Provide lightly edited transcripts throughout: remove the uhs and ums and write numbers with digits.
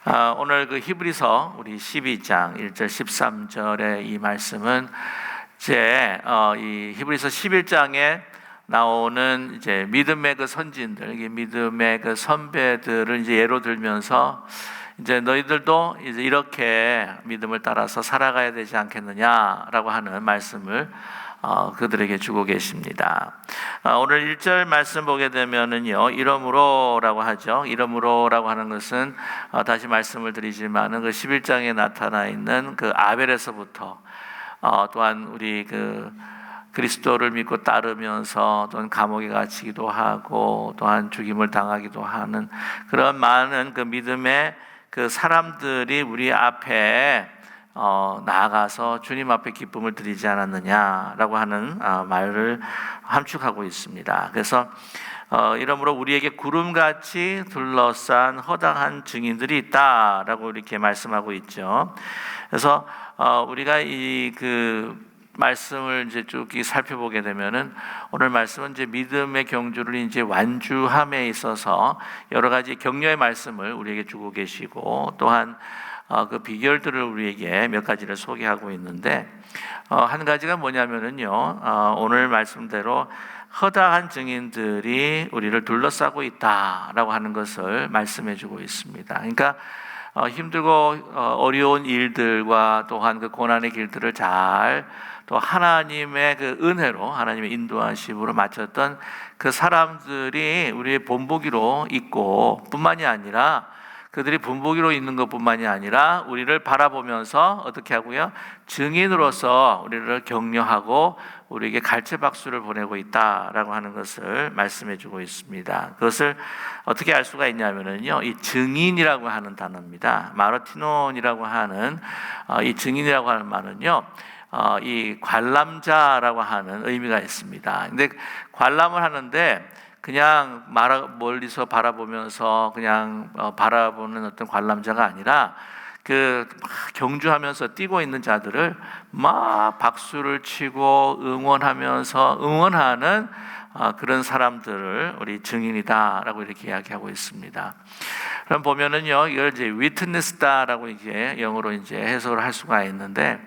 오늘 그 히브리서 우리 12장 1절 13절의 이 말씀은 이 히브리서 11장에 나오는 이제 믿음의 그 선진들, 믿음의 그 선배들을 이제 예로 들면서 이제 너희들도 이제 이렇게 믿음을 따라서 살아가야 되지 않겠느냐라고 하는 말씀을 그들에게 주고 계십니다. 오늘 1절 말씀 보게 되면은요, 이러므로라고 하죠. 이러므로라고 하는 것은 다시 말씀을 드리지만은 그 11장에 나타나 있는 그 아벨에서부터 또한 우리 그 그리스도를 믿고 따르면서 또한 감옥에 갇히기도 하고 또한 죽임을 당하기도 하는 그런 많은 그 믿음의 그 사람들이 우리 앞에 나아가서 주님 앞에 기쁨을 드리지 않았느냐라고 하는 말을 함축하고 있습니다. 그래서 이러므로 우리에게 구름같이 둘러싼 허다한 증인들이 있다라고 이렇게 말씀하고 있죠. 그래서 우리가 이 말씀을 이제 쭉 살펴보게 되면은 오늘 말씀은 이제 믿음의 경주를 이제 완주함에 있어서 여러 가지 격려의 말씀을 우리에게 주고 계시고 또한 그 비결들을 우리에게 몇 가지를 소개하고 있는데 한 가지가 뭐냐면은요, 오늘 말씀대로 허다한 증인들이 우리를 둘러싸고 있다라고 하는 것을 말씀해주고 있습니다. 그러니까 힘들고 어려운 일들과 또한 그 고난의 길들을 잘 또 하나님의 그 은혜로 하나님의 인도하심으로 마쳤던 그 사람들이 우리의 본보기로 있고 뿐만이 아니라 그들이 본보기로 있는 것뿐만이 아니라 우리를 바라보면서 어떻게 하고요? 증인으로서 우리를 격려하고 우리에게 갈채박수를 보내고 있다라고 하는 것을 말씀해주고 있습니다. 그것을 어떻게 알 수가 있냐면요, 이 증인이라고 하는 단어입니다. 마르티논이라고 하는 이 증인이라고 하는 말은요, 이 관람자라고 하는 의미가 있습니다. 근데 관람을 하는데 그냥 멀리서 바라보면서 그냥 바라보는 어떤 관람자가 아니라 막 경주하면서 뛰고 있는 자들을 막 박수를 치고 응원하는 그런 사람들을 우리 증인이다라고 이렇게 이야기하고 있습니다. 그럼 보면은요, 이걸 이제 witness다라고 이제 영어로 이제 해석을 할 수가 있는데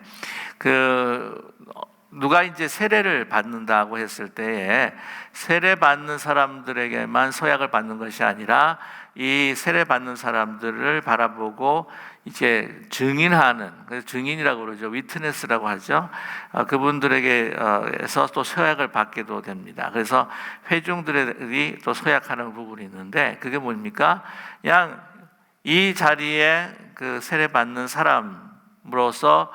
누가 이제 세례를 받는다고 했을 때에 세례 받는 사람들에게만 서약을 받는 것이 아니라 이 세례 받는 사람들을 바라보고 이제 증인하는, 그래서 증인이라고 그러죠. 위트네스라고 하죠. 그분들에게서 또 서약을 받게도 됩니다. 그래서 회중들이 또 서약하는 부분이 있는데 그게 뭡니까? 그냥 이 자리에 그 세례 받는 사람으로서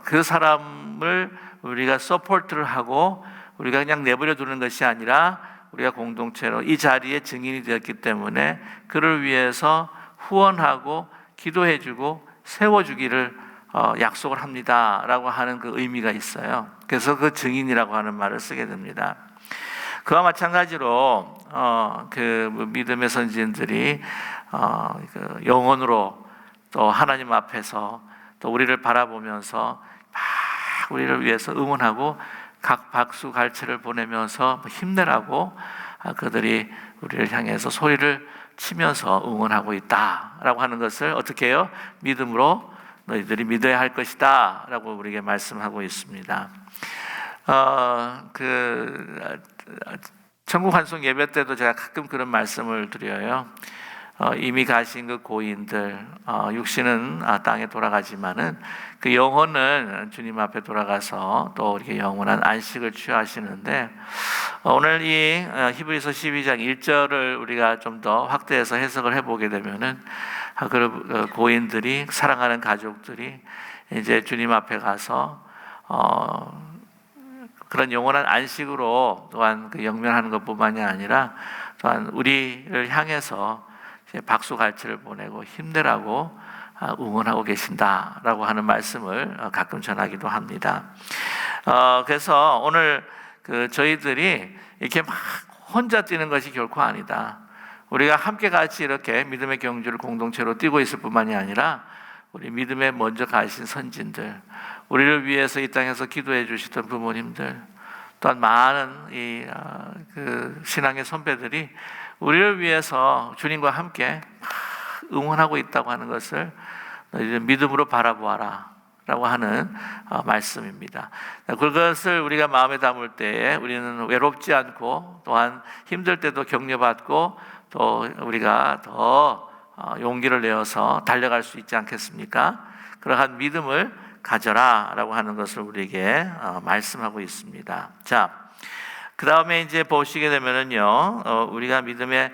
그 사람을 우리가 서포트를 하고 우리가 그냥 내버려 두는 것이 아니라 우리가 공동체로 이 자리에 증인이 되었기 때문에 그를 위해서 후원하고 기도해주고 세워주기를 약속을 합니다라고 하는 그 의미가 있어요. 그래서 그 증인이라고 하는 말을 쓰게 됩니다. 그와 마찬가지로 그 믿음의 선진들이 영혼으로 또 하나님 앞에서 또 우리를 바라보면서 막 우리를 위해서 응원하고 각 박수 갈채를 보내면서 힘내라고 그들이 우리를 향해서 소리를 치면서 응원하고 있다라고 하는 것을 어떻게 해요? 믿음으로 너희들이 믿어야 할 것이다 라고 우리에게 말씀하고 있습니다. 천국 환송 예배 때도 제가 가끔 그런 말씀을 드려요. 이미 가신 그 고인들, 육신은 땅에 돌아가지만은 그 영혼은 주님 앞에 돌아가서 또 이렇게 영원한 안식을 취하시는데 오늘 이 히브리서 12장 1절을 우리가 좀 더 확대해서 해석을 해보게 되면은 그 고인들이 사랑하는 가족들이 이제 주님 앞에 가서 그런 영원한 안식으로 또한 그 영면하는 것뿐만이 아니라 또한 우리를 향해서 박수 갈채를 보내고 힘내라고 응원하고 계신다라고 하는 말씀을 가끔 전하기도 합니다. 그래서 오늘 저희들이 이렇게 막 혼자 뛰는 것이 결코 아니다. 우리가 함께 같이 이렇게 믿음의 경주를 공동체로 뛰고 있을 뿐만이 아니라 우리 믿음에 먼저 가신 선진들, 우리를 위해서 이 땅에서 기도해 주시던 부모님들, 또한 많은 신앙의 선배들이 우리를 위해서 주님과 함께 응원하고 있다고 하는 것을 너희들 믿음으로 바라보아라 라고 하는 말씀입니다. 그것을 우리가 마음에 담을 때에 우리는 외롭지 않고 또한 힘들 때도 격려받고 또 우리가 더 용기를 내어서 달려갈 수 있지 않겠습니까? 그러한 믿음을 가져라 라고 하는 것을 우리에게 말씀하고 있습니다. 자, 그 다음에 이제 보시게 되면은요, 우리가 믿음의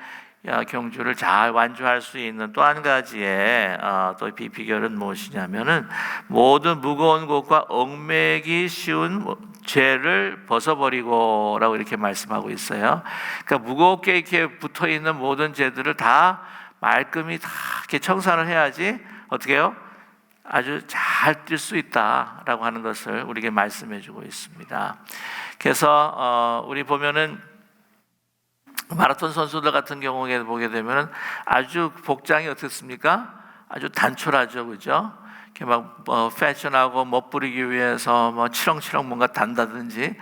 경주를 잘 완주할 수 있는 또 한 가지의 또 비결은 무엇이냐면은 모든 무거운 것과 얽매기 쉬운 죄를 벗어버리고라고 이렇게 말씀하고 있어요. 그러니까 무겁게 이렇게 붙어 있는 모든 죄들을 다 말끔히 다 이렇게 청산을 해야지 어떻게 해요? 아주 잘 뛸 수 있다라고 하는 것을 우리에게 말씀해주고 있습니다. 그래서 우리 보면은 마라톤 선수들 같은 경우에 보게 되면 아주 복장이 어떻습니까? 아주 단촐하죠, 그죠? 이렇게 막 패션하고 멋부리기 위해서 치렁치렁 뭔가 단다든지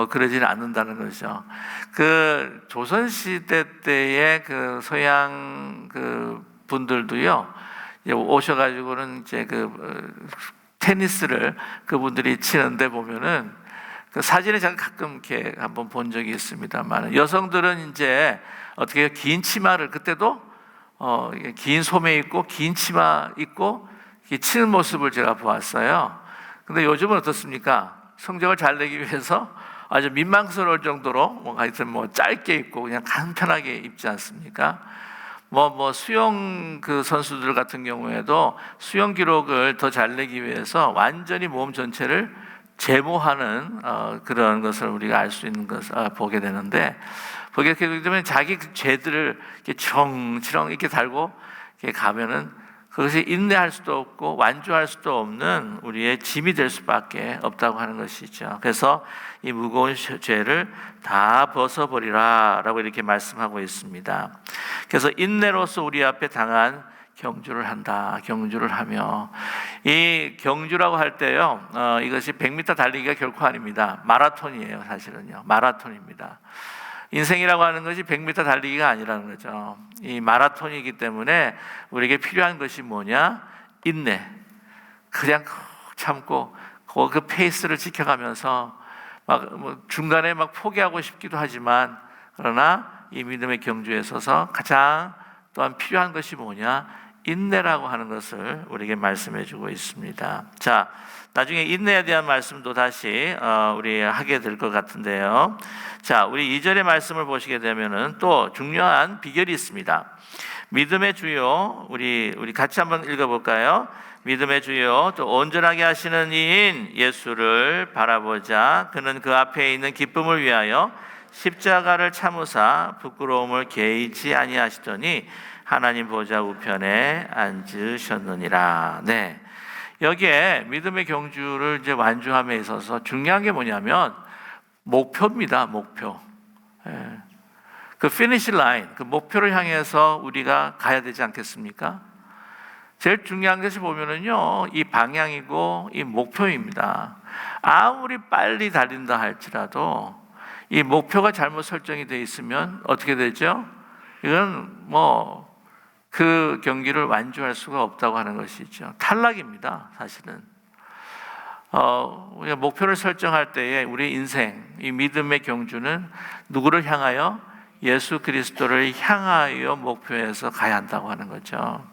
그러지는 않는다는 거죠. 그 조선 시대 때의 그 서양 그 분들도요, 이제 오셔가지고는 이제 테니스를 그분들이 치는데 보면은 그 사진을 제가 가끔 이렇게 한번 본 적이 있습니다만 여성들은 이제 어떻게 긴 치마를 그때도 긴 소매 입고 긴 치마 입고 치는 모습을 제가 보았어요. 근데 요즘은 어떻습니까? 성적을 잘 내기 위해서 아주 민망스러울 정도로 하여튼 짧게 입고 그냥 간편하게 입지 않습니까? 수영 그 선수들 같은 경우에도 수영 기록을 더 잘 내기 위해서 완전히 몸 전체를 제모하는 그런 것을 우리가 알 수 있는 것을 보게 되는데, 보게 되면 자기 죄들을 이렇게 치렁치렁 이렇게 달고 이렇게 가면은 그것이 인내할 수도 없고 완주할 수도 없는 우리의 짐이 될 수밖에 없다고 하는 것이죠. 그래서 이 무거운 죄를 다 벗어버리라라고 이렇게 말씀하고 있습니다. 그래서 인내로서 우리 앞에 당한 경주를 한다. 경주를 하며 이 경주라고 할 때요, 이것이 100m 달리기가 결코 아닙니다. 마라톤이에요. 사실은요, 마라톤입니다. 인생이라고 하는 것이 100m 달리기가 아니라는 거죠. 이 마라톤이기 때문에 우리에게 필요한 것이 뭐냐? 인내. 그냥 참고 그 페이스를 지켜가면서 중간에 포기하고 싶기도 하지만, 그러나 이 믿음의 경주에 서서 가장 또한 필요한 것이 뭐냐? 인내라고 하는 것을 우리에게 말씀해 주고 있습니다. 자, 나중에 인내에 대한 말씀도 다시 우리 하게 될 것 같은데요. 자, 우리 2절의 말씀을 보시게 되면은 또 중요한 비결이 있습니다. 믿음의 주요, 우리 같이 한번 읽어볼까요? 믿음의 주요 또 온전하게 하시는 이인 예수를 바라보자. 그는 그 앞에 있는 기쁨을 위하여 십자가를 참으사 부끄러움을 개의치 아니하시더니 하나님 보좌 우편에 앉으셨느니라. 네, 여기에 믿음의 경주를 이제 완주함에 있어서 중요한 게 뭐냐면 목표입니다. 목표. 그 피니시 라인, 그 목표를 향해서 우리가 가야 되지 않겠습니까? 제일 중요한 것이 보면은요, 이 방향이고 이 목표입니다. 아무리 빨리 달린다 할지라도 이 목표가 잘못 설정이 되어 있으면 어떻게 되죠? 이건 그 경기를 완주할 수가 없다고 하는 것이죠. 탈락입니다, 사실은. 우리가 목표를 설정할 때에 우리 인생, 이 믿음의 경주는 누구를 향하여? 예수 그리스도를 향하여 목표에서 가야 한다고 하는 거죠.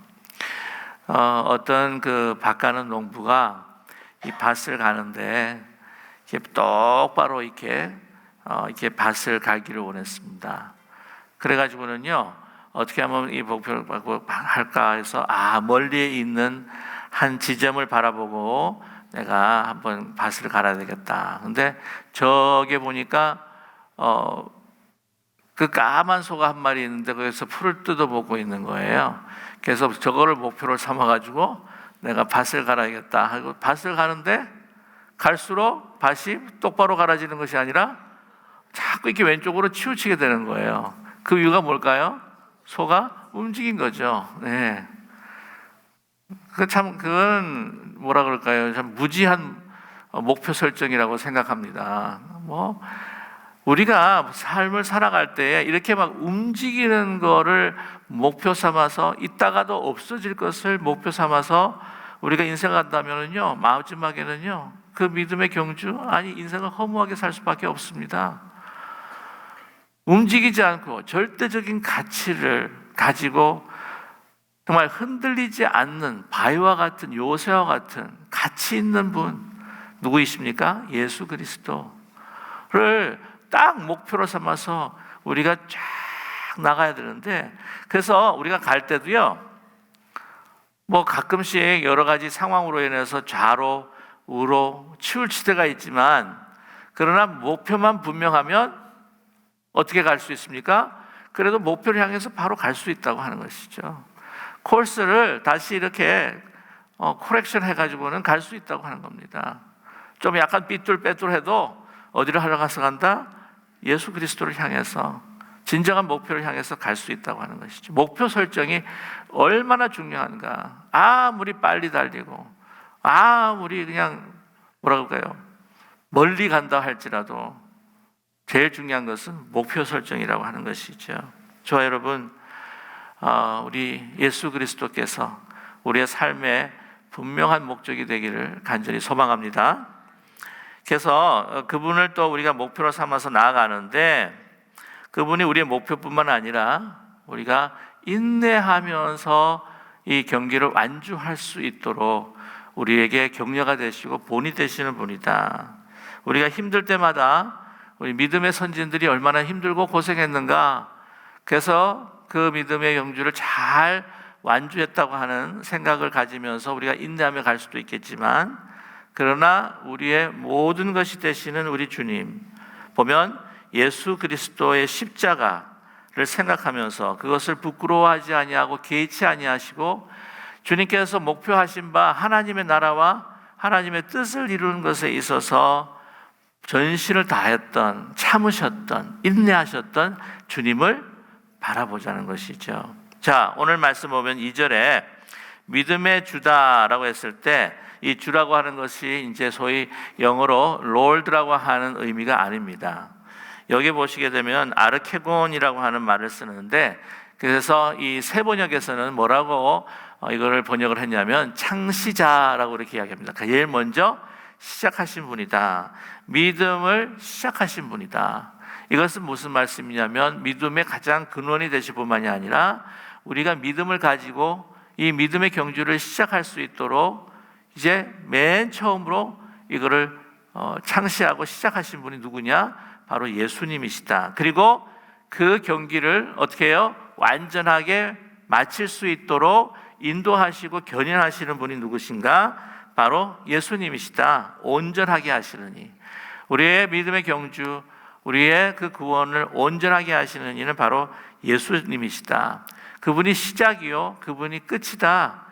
어떤 그 밭 가는 농부가 이 밭을 가는데 이렇게 똑바로 이렇게 밭을 갈기를 원했습니다. 그래가지고는요, 어떻게 하면 이 목표를 할까 해서 멀리에 있는 한 지점을 바라보고 내가 한번 밭을 갈아야 되겠다. 근데 저게 보니까 그 까만 소가 한 마리 있는데 거기서 풀을 뜯어 먹고 있는 거예요. 그래서 저거를 목표로 삼아가지고 내가 밭을 갈아야겠다 하고 밭을 가는데 갈수록 밭이 똑바로 갈아지는 것이 아니라 자꾸 이렇게 왼쪽으로 치우치게 되는 거예요. 그 이유가 뭘까요? 소가 움직인 거죠. 네. 그건 뭐라 그럴까요? 참 무지한 목표 설정이라고 생각합니다. 우리가 삶을 살아갈 때 이렇게 막 움직이는 거를 목표 삼아서 있다가도 없어질 것을 목표 삼아서 우리가 인생을 간다면은요, 마지막에는요, 그 믿음의 경주, 아니 인생을 허무하게 살 수밖에 없습니다. 움직이지 않고 절대적인 가치를 가지고 정말 흔들리지 않는 바위와 같은, 요새와 같은 가치 있는 분 누구이십니까? 예수 그리스도를 딱 목표로 삼아서 우리가 쫙 나가야 되는데, 그래서 우리가 갈 때도요, 뭐 가끔씩 여러 가지 상황으로 인해서 좌로 우로 치울 때가 있지만, 그러나 목표만 분명하면 어떻게 갈 수 있습니까? 그래도 목표를 향해서 바로 갈 수 있다고 하는 것이죠. 코스를 다시 이렇게 코렉션 해가지고는 갈 수 있다고 하는 겁니다. 좀 약간 삐뚤빼뚤해도 어디를 하러 가서 간다? 예수 그리스도를 향해서, 진정한 목표를 향해서 갈 수 있다고 하는 것이죠. 목표 설정이 얼마나 중요한가. 아무리 빨리 달리고 아무리 그냥 뭐라 그럴까요? 멀리 간다 할지라도 제일 중요한 것은 목표 설정이라고 하는 것이죠. 저와 여러분, 우리 예수 그리스도께서 우리의 삶에 분명한 목적이 되기를 간절히 소망합니다. 그래서 그분을 또 우리가 목표로 삼아서 나아가는데, 그분이 우리의 목표뿐만 아니라 우리가 인내하면서 이 경기를 완주할 수 있도록 우리에게 격려가 되시고 본이 되시는 분이다. 우리가 힘들 때마다 우리 믿음의 선진들이 얼마나 힘들고 고생했는가, 그래서 그 믿음의 경주를 잘 완주했다고 하는 생각을 가지면서 우리가 인내하며 갈 수도 있겠지만, 그러나 우리의 모든 것이 되시는 우리 주님 보면 예수 그리스도의 십자가를 생각하면서 그것을 부끄러워하지 아니하고 개의치 아니하시고, 주님께서 목표하신 바 하나님의 나라와 하나님의 뜻을 이루는 것에 있어서 전신을 다했던, 참으셨던, 인내하셨던 주님을 바라보자는 것이죠. 자, 오늘 말씀 보면 2절에 믿음의 주다라고 했을 때, 이 주라고 하는 것이 이제 소위 영어로 롤드라고 하는 의미가 아닙니다. 여기 보시게 되면 아르케곤이라고 하는 말을 쓰는데, 그래서 이 새 번역에서는 뭐라고 이거를 번역을 했냐면 창시자라고 이렇게 이야기합니다. 제일 먼저 시작하신 분이다. 믿음을 시작하신 분이다. 이것은 무슨 말씀이냐면 믿음의 가장 근원이 되실 뿐만이 아니라 우리가 믿음을 가지고 이 믿음의 경주를 시작할 수 있도록 이제 맨 처음으로 이거를 창시하고 시작하신 분이 누구냐? 바로 예수님이시다. 그리고 그 경기를 어떻게 해요? 완전하게 마칠 수 있도록 인도하시고 견인하시는 분이 누구신가? 바로 예수님이시다. 온전하게 하시느니, 우리의 믿음의 경주, 우리의 그 구원을 온전하게 하시는 이는 바로 예수님이시다. 그분이 시작이요, 그분이 끝이다.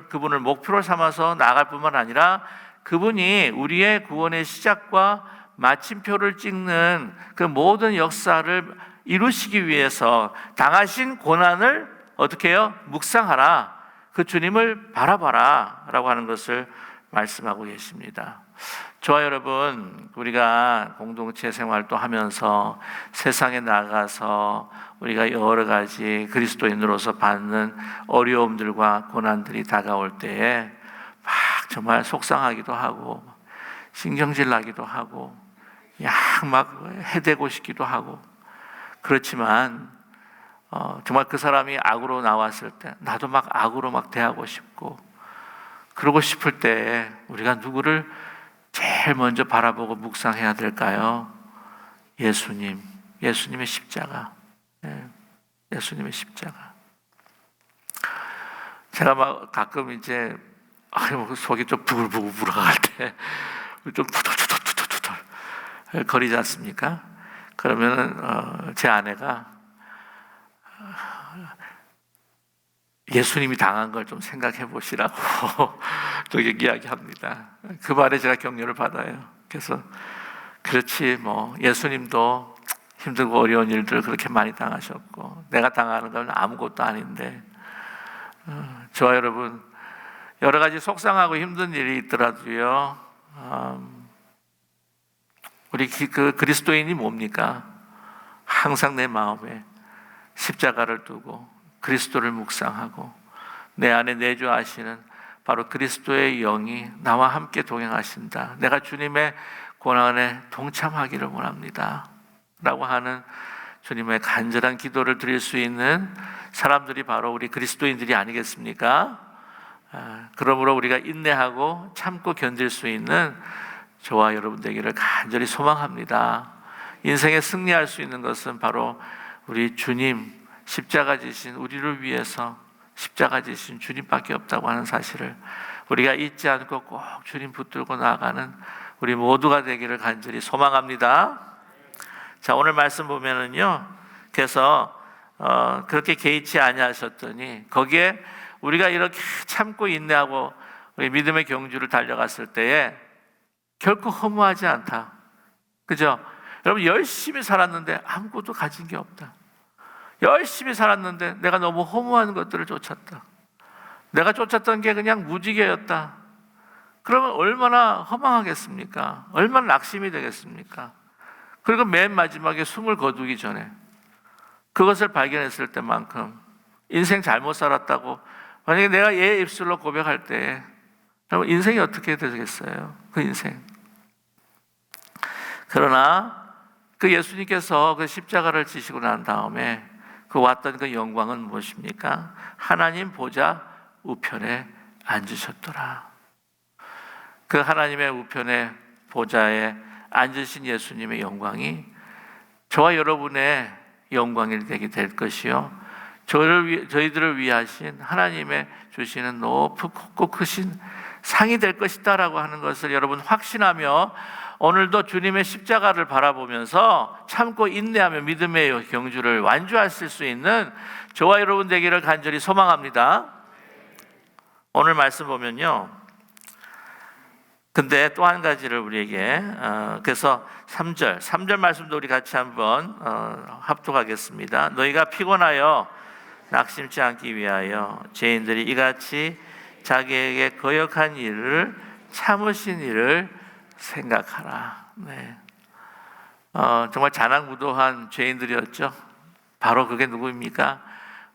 그분을 목표로 삼아서 나아갈 뿐만 아니라 그분이 우리의 구원의 시작과 마침표를 찍는 그 모든 역사를 이루시기 위해서 당하신 고난을 어떻게 해요? 묵상하라. 그 주님을 바라봐라 라고 하는 것을 말씀하고 계십니다. 저와 여러분, 우리가 공동체 생활도 하면서 세상에 나가서 우리가 여러 가지 그리스도인으로서 받는 어려움들과 고난들이 다가올 때에 막 정말 속상하기도 하고 신경질 나기도 하고 막 해대고 싶기도 하고, 그렇지만 정말 그 사람이 악으로 나왔을 때 나도 막 악으로 막 대하고 싶고, 그러고 싶을 때 우리가 누구를 제일 먼저 바라보고 묵상해야 될까요? 예수님의 십자가. 예수님의 십자가. 제가 막 가끔 이제 속이 좀 부글부글 불어갈 때 좀 투덜투덜 거리지 않습니까? 그러면은 제 아내가 예수님이 당한 걸 좀 생각해 보시라고 또 이야기합니다. 그 말에 제가 격려를 받아요. 그래서 그렇지, 뭐 예수님도 힘들고 어려운 일들 그렇게 많이 당하셨고 내가 당하는 건 아무것도 아닌데, 저와 여러분 여러 가지 속상하고 힘든 일이 있더라도요, 우리 그 그리스도인이 뭡니까? 항상 내 마음에 십자가를 두고 그리스도를 묵상하고 내 안에 내주하시는 바로 그리스도의 영이 나와 함께 동행하신다. 내가 주님의 고난에 동참하기를 원합니다. 라고 하는 주님의 간절한 기도를 드릴 수 있는 사람들이 바로 우리 그리스도인들이 아니겠습니까? 그러므로 우리가 인내하고 참고 견딜 수 있는 저와 여러분 되기를 간절히 소망합니다. 인생에 승리할 수 있는 것은 바로 우리 주님, 십자가 지신 우리를 위해서 십자가 지신 주님밖에 없다고 하는 사실을 우리가 잊지 않고 꼭 주님 붙들고 나아가는 우리 모두가 되기를 간절히 소망합니다. 자, 오늘 말씀 보면은요, 그래서 그렇게 개의치 아니하셨더니 거기에 우리가 이렇게 참고 인내하고 우리 믿음의 경주를 달려갔을 때에 결코 허무하지 않다. 그죠? 여러분, 열심히 살았는데 아무것도 가진 게 없다. 열심히 살았는데 내가 너무 허무한 것들을 쫓았다. 내가 쫓았던 게 그냥 무지개였다. 그러면 얼마나 허망하겠습니까? 얼마나 낙심이 되겠습니까? 그리고 맨 마지막에 숨을 거두기 전에 그것을 발견했을 때만큼 인생 잘못 살았다고 만약에 내가 얘 입술로 고백할 때 여러분, 인생이 어떻게 되겠어요? 그 인생. 그러나 그 예수님께서 그 십자가를 지시고 난 다음에 그 왔던 그 영광은 무엇입니까? 하나님 보좌 우편에 앉으셨더라. 그 하나님의 우편의 보좌에 앉으신 예수님의 영광이 저와 여러분의 영광이 되게 될 것이요, 저희들을 위하신 하나님의 주시는 높고 크신 상이 될 것이다라고 하는 것을 여러분 확신하며 오늘도 주님의 십자가를 바라보면서 참고 인내하며 믿음의 경주를 완주하실 수 있는 저와 여러분 되기를 간절히 소망합니다. 오늘 말씀 보면요, 근데 또 한 가지를 우리에게 그래서 3절 말씀도 우리 같이 한번 합독하겠습니다. 너희가 피곤하여 낙심치 않기 위하여 죄인들이 이같이 자기에게 거역한 일을 참으신 일을 생각하라. 네. 정말 자랑무도한 죄인들이었죠. 바로 그게 누구입니까?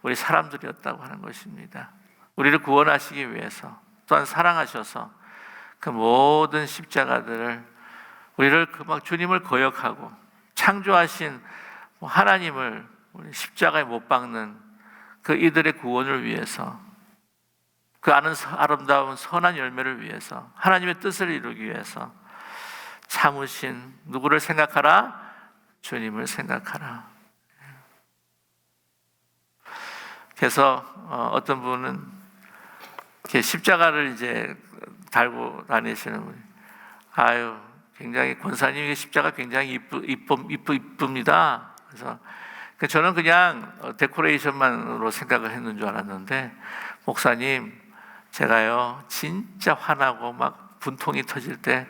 우리 사람들이었다고 하는 것입니다. 우리를 구원하시기 위해서 또한 사랑하셔서 그 모든 십자가들을 우리를 막 주님을 거역하고 창조하신 하나님을 우리 십자가에 못 박는 그 이들의 구원을 위해서, 그 아름다운 선한 열매를 위해서, 하나님의 뜻을 이루기 위해서 참으신 누구를 생각하라? 주님을 생각하라. 그래서 어떤 분은 이렇게 십자가를 이제 달고 다니시는 분이, 아유, 굉장히 권사님의 십자가 굉장히 이쁩니다. 그래서 저는 그냥 데코레이션만으로 생각을 했는 줄 알았는데, 목사님, 제가요 진짜 화나고 막 분통이 터질 때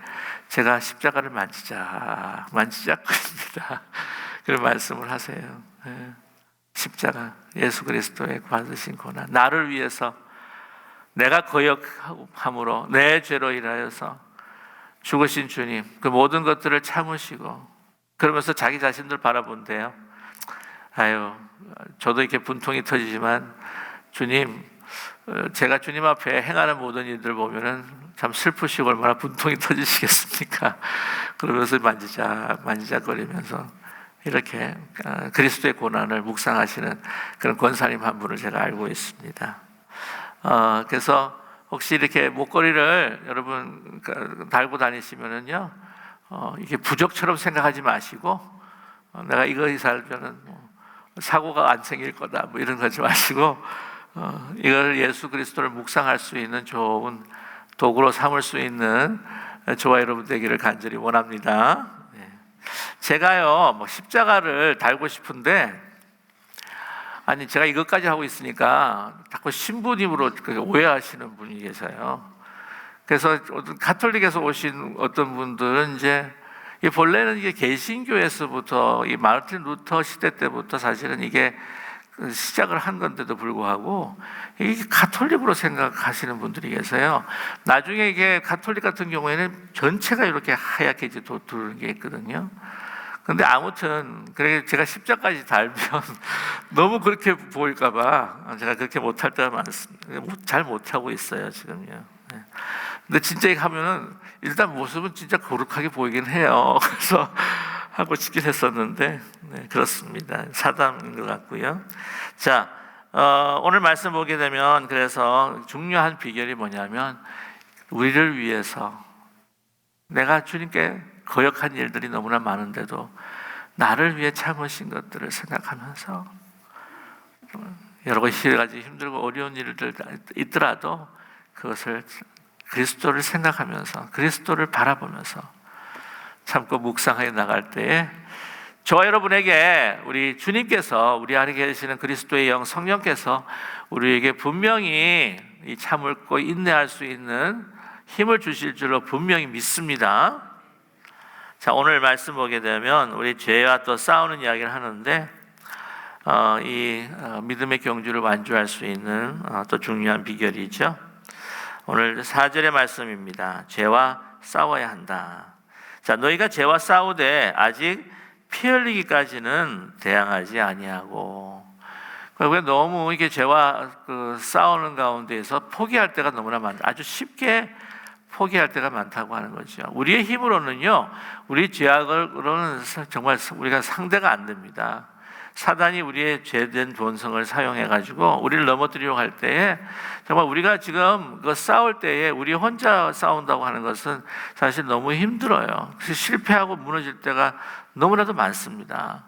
제가 십자가를 만지작거립니다. 그런 말씀을 하세요. 십자가, 예수 그리스도의 받으신 고난, 나를 위해서 내가 거역함으로 내 죄로 인하여서 죽으신 주님, 그 모든 것들을 참으시고 그러면서 자기 자신들 바라본대요. 아유, 저도 이렇게 분통이 터지지만 주님, 제가 주님 앞에 행하는 모든 일들 보면은 참 슬프시고 얼마나 분통이 터지시겠습니까? 그러면서 만지작거리면서 이렇게 그리스도의 고난을 묵상하시는 그런 권사님 한 분을 제가 알고 있습니다. 그래서 혹시 이렇게 목걸이를 여러분 달고 다니시면은요, 이게 부적처럼 생각하지 마시고, 내가 이거 살면은 사고가 안 생길 거다 뭐 이런 거 하지 마시고, 이걸 예수 그리스도를 묵상할 수 있는 좋은 도구로 삼을 수 있는 저와 여러분 되기를 간절히 원합니다. 제가요 십자가를 달고 싶은데, 아니 제가 이것까지 하고 있으니까 자꾸 신부님으로 오해하시는 분이 계세요. 그래서 가톨릭에서 오신 어떤 분들은 이제 본래는 이게 개신교에서부터 이 마르틴 루터 시대 때부터 사실은 이게 시작을 한 건데도 불구하고 이게 가톨릭으로 생각하시는 분들이 계세요. 나중에 이게 가톨릭 같은 경우에는 전체가 이렇게 하얗게 이제 두르는 게 있거든요. 근데 아무튼 그래 제가 십자까지 달면 너무 그렇게 보일까봐 제가 그렇게 못할 때가 많습니다. 잘 못하고 있어요 지금요. 근데 진짜 이거 하면은 일단 모습은 진짜 거룩하게 보이긴 해요. 그래서 하고 싶긴 했었는데 그렇습니다. 사담인 것 같고요. 자, 오늘 말씀 보게 되면 그래서 중요한 비결이 뭐냐면 우리를 위해서 내가 주님께 거역한 일들이 너무나 많은데도 나를 위해 참으신 것들을 생각하면서 여러 가지 힘들고 어려운 일들 있더라도 그것을 그리스도를 생각하면서 그리스도를 바라보면서 참고 묵상하여 나갈 때에 저와 여러분에게 우리 주님께서 우리 안에 계시는 그리스도의 영 성령께서 우리에게 분명히 이 참을고 인내할 수 있는 힘을 주실 줄로 분명히 믿습니다. 자, 오늘 말씀 보게 되면 우리 죄와 또 싸우는 이야기를 하는데 믿음의 경주를 완주할 수 있는 또 중요한 비결이죠. 오늘 4절의 말씀입니다. 죄와 싸워야 한다. 자, 너희가 죄와 싸우되 아직 피 흘리기까지는 대항하지 아니하고. 그리고 너무 이게 죄와 싸우는 가운데에서 포기할 때가 너무나 많다. 아주 쉽게 포기할 때가 많다고 하는 거죠. 우리의 힘으로는요, 우리 죄악으로는 정말 우리가 상대가 안 됩니다. 사단이 우리의 죄된 본성을 사용해가지고 우리를 넘어뜨리려고 할 때에 정말 우리가 지금 싸울 때에 우리 혼자 싸운다고 하는 것은 사실 너무 힘들어요. 그래서 실패하고 무너질 때가 너무나도 많습니다.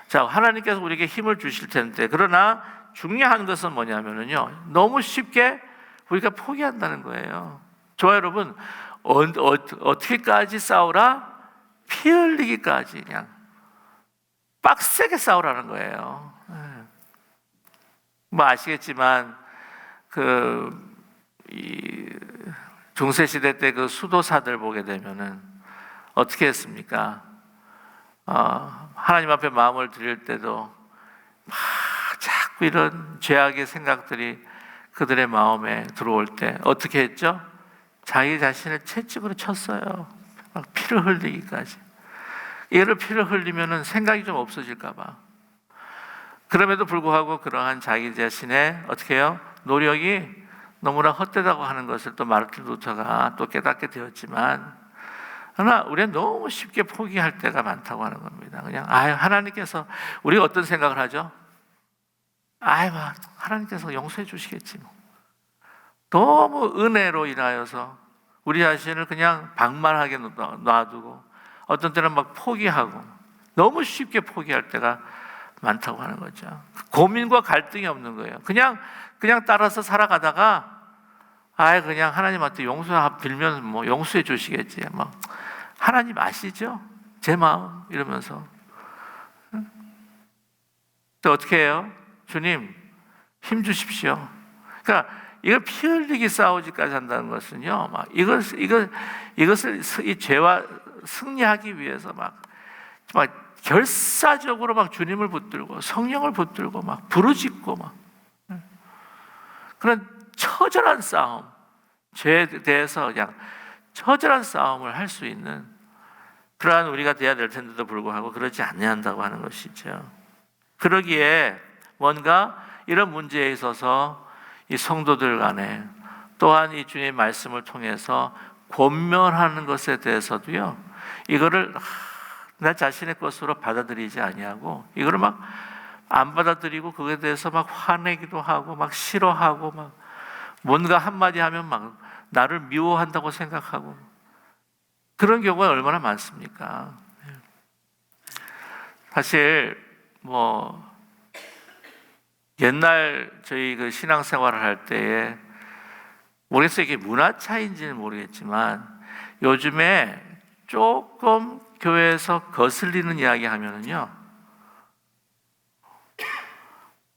자, 하나님께서 우리에게 힘을 주실 텐데 그러나 중요한 것은 뭐냐면요, 너무 쉽게 우리가 포기한다는 거예요. 저와 여러분, 어떻게까지 싸우라? 피 흘리기까지 그냥 빡세게 싸우라는 거예요. 뭐 아시겠지만 중세 시대 때 그 수도사들 보게 되면은 어떻게 했습니까? 하나님 앞에 마음을 드릴 때도 막 자꾸 이런 죄악의 생각들이 그들의 마음에 들어올 때 어떻게 했죠? 자기 자신을 채찍으로 쳤어요. 막 피를 흘리기까지. 이를 피를 흘리면은 생각이 좀 없어질까 봐. 그럼에도 불구하고 그러한 자기 자신의 어떻게 해요? 노력이 너무나 헛되다고 하는 것을 또 마르틴 루터가 또 깨닫게 되었지만, 그러나 우리는 너무 쉽게 포기할 때가 많다고 하는 겁니다. 그냥 하나님께서 우리가 어떤 생각을 하죠? 하나님께서 용서해 주시겠지 뭐. 너무 은혜로 인하여서 우리 자신을 그냥 방만하게 놔두고 어떤 때는 막 포기하고 너무 쉽게 포기할 때가 많다고 하는 거죠. 고민과 갈등이 없는 거예요. 그냥 따라서 살아가다가 그냥 하나님한테 용서 빌면 뭐 용서해 주시겠지. 막 하나님 아시죠? 제 마음 이러면서 또 어떻게 해요? 주님 힘 주십시오. 그러니까 이걸 피 흘리기 싸우기까지 한다는 것은요, 막 이것을 이 죄와 승리하기 위해서 막 결사적으로 막 주님을 붙들고 성령을 붙들고 막 부르짖고 막 그런 처절한 싸움, 죄에 대해서 그냥 처절한 싸움을 할 수 있는 그러한 우리가 돼야 될 텐데도 불구하고 그러지 않는다고 하는 것이죠. 그러기에 뭔가 이런 문제에 있어서 이 성도들 간에 또한 이 주님의 말씀을 통해서 권면하는 것에 대해서도요, 이거를 나 자신의 것으로 받아들이지 아니하고 이거를 막 안 받아들이고 그거에 대해서 막 화내기도 하고 막 싫어하고 막 뭔가 한마디 하면 막 나를 미워한다고 생각하고 그런 경우가 얼마나 많습니까? 사실 뭐 옛날 저희 그 신앙생활을 할 때에 모르겠어요. 이게 문화 차이인지는 모르겠지만 요즘에 조금 교회에서 거슬리는 이야기 하면은요,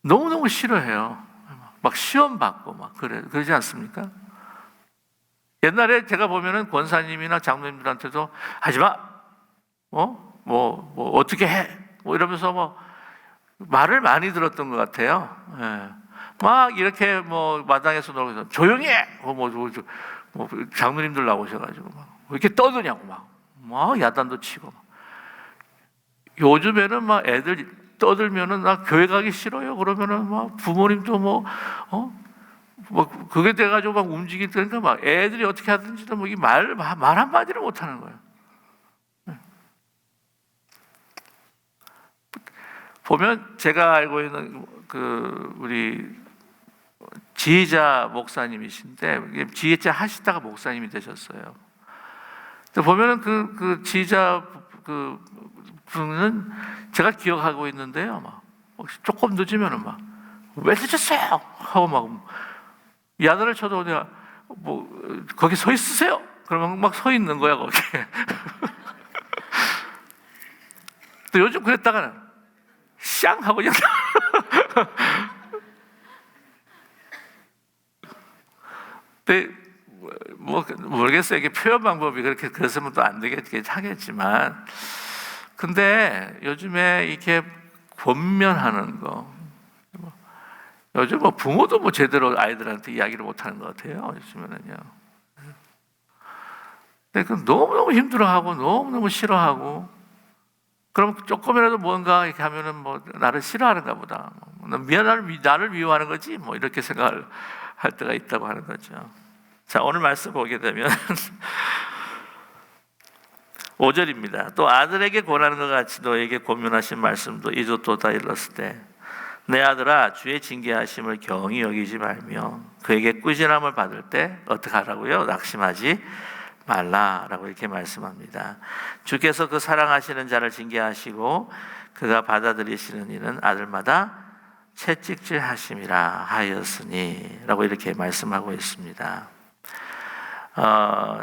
너무너무 싫어해요. 막 시험 받고 막 그러지 않습니까? 옛날에 제가 보면은 권사님이나 장로님들한테도 하지 마, 뭐 어떻게 해, 뭐 이러면서 뭐 말을 많이 들었던 것 같아요. 예. 막 이렇게 뭐 마당에서 놀고 조용히 해! 장로님들 나오셔가지고 막 이렇게 떠드냐고 막 야단도 치고. 요즘에는 막 애들 떠들면은 나 교회 가기 싫어요. 그러면은 막 부모님도 뭐 그게 돼가지고 막 움직이니까 막 애들이 어떻게 하든지도 뭐 이 말 한마디를 못 하는 거예요. 보면 제가 알고 있는 그 우리 지혜자 목사님이신데 지혜자 하시다가 목사님이 되셨어요. 보면은 그 지혜자 그 분은 제가 기억하고 있는데요. 막 조금 늦으면은 막 왜 늦었어요? 하고 막 야단을 쳐도 내가 뭐 거기 서 있으세요. 그러면 막 서 있는 거야 거기에. 또 요즘 그랬다가는 샹 하고 그냥 근데 뭐 모르겠어요. 이게 표현 방법이 그렇게 그랬으면 또 안 되겠지만, 근데 요즘에 이렇게 권면하는 거, 요즘 뭐 부모도 뭐 제대로 아이들한테 이야기를 못 하는 것 같아요. 요즘에는요. 근데 그 너무너무 힘들어하고 너무너무 싫어하고, 그럼 조금이라도 뭔가 이렇게 하면은 뭐 나를 싫어하는가 보다. 나를 미워하는 거지. 뭐 이렇게 생각을 할 때가 있다고 하는 거죠. 자, 오늘 말씀 보게 되면 5절입니다. 또 아들에게 권하는 것 같이 너에게 권면하신 말씀도 이조또다 일렀을 때 내 아들아 주의 징계하심을 경히 여기지 말며 그에게 꾸지람을 받을 때 어떻게 하라고요? 낙심하지 말라라고 이렇게 말씀합니다. 주께서 그 사랑하시는 자를 징계하시고 그가 받아들이시는 이는 아들마다 채찍질 하심이라 하였으니 라고 이렇게 말씀하고 있습니다.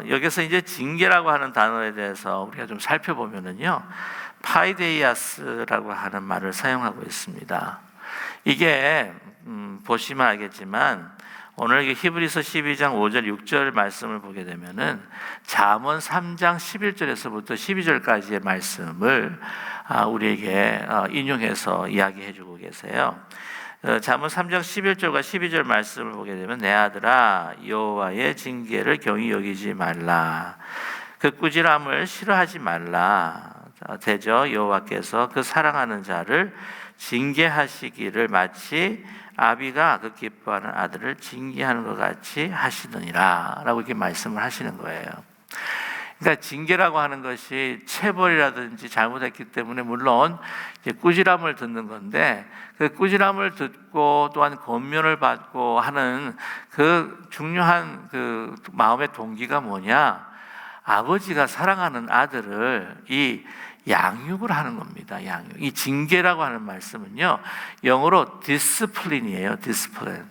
여기서 이제 징계라고 하는 단어에 대해서 우리가 좀 살펴보면은요, 파이데이아스라고 하는 말을 사용하고 있습니다. 이게 보시면 알겠지만 오늘 히브리서 12장 5절 6절 말씀을 보게 되면은 잠언 3장 11절에서부터 12절까지의 말씀을 우리에게 인용해서 이야기해주고 계세요. 잠언 3장 11절과 12절 말씀을 보게 되면 내 아들아 여호와의 징계를 경히 여기지 말라 그 꾸지람을 싫어하지 말라 대저 여호와께서 그 사랑하는 자를 징계하시기를 마치 아비가 그 기뻐하는 아들을 징계하는 것 같이 하시느니라 라고 이렇게 말씀을 하시는 거예요. 그러니까 징계라고 하는 것이 체벌이라든지 잘못했기 때문에 물론 이제 꾸지람을 듣는 건데 그 꾸지람을 듣고 또한 권면을 받고 하는 그 중요한 그 마음의 동기가 뭐냐? 아버지가 사랑하는 아들을 이 양육을 하는 겁니다. 양육. 이 징계라고 하는 말씀은요, 영어로 discipline이에요. discipline.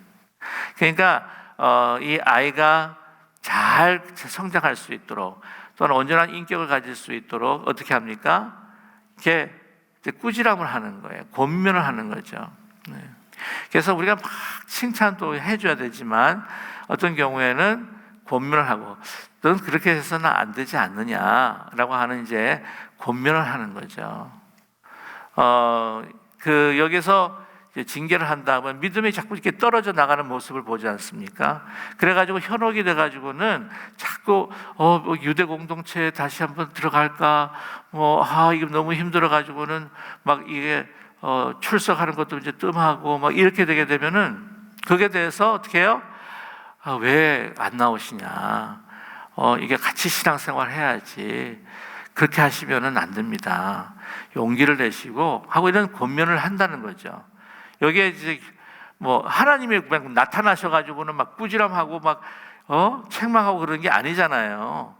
그러니까 이 아이가 잘 성장할 수 있도록 또는 온전한 인격을 가질 수 있도록 어떻게 합니까? 이렇게 꾸지람을 하는 거예요. 권면을 하는 거죠. 네. 그래서 우리가 막 칭찬도 해줘야 되지만 어떤 경우에는 권면을 하고 넌 그렇게 해서는 안 되지 않느냐라고 하는 이제 권면을 하는 거죠. 여기서 징계를 한다면 믿음이 자꾸 이렇게 떨어져 나가는 모습을 보지 않습니까? 그래가지고 현혹이 돼가지고는 자꾸 뭐 유대 공동체에 다시 한번 들어갈까? 이거 너무 힘들어가지고는 막 이게 출석하는 것도 이제 뜸하고 막 이렇게 되게 되면은 그게 대해서 어떻게 해요? 왜 안 나오시냐? 이게 같이 신앙생활 해야지. 그렇게 하시면은 안 됩니다. 용기를 내시고 하고 이런 권면을 한다는 거죠. 여기에 이제 뭐 하나님이 그냥 나타나셔가지고는 막 꾸지람하고 막 책망하고 그런 게 아니잖아요.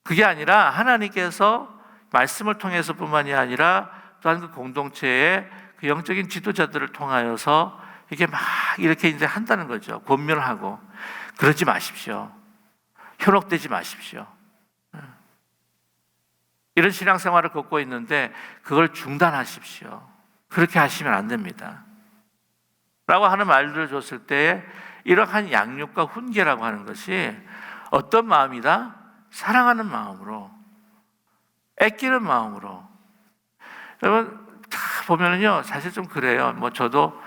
그게 아니라 하나님께서 말씀을 통해서뿐만이 아니라 또한 그 공동체의 그 영적인 지도자들을 통하여서 이게 막 이렇게 이제 한다는 거죠. 권면을 하고 그러지 마십시오. 현혹되지 마십시오. 이런 신앙생활을 걷고 있는데 그걸 중단하십시오. 그렇게 하시면 안 됩니다. 라고 하는 말들을 줬을 때 이러한 양육과 훈계라고 하는 것이 어떤 마음이다? 사랑하는 마음으로, 아끼는 마음으로. 여러분 다 보면은요, 사실 좀 그래요. 뭐 저도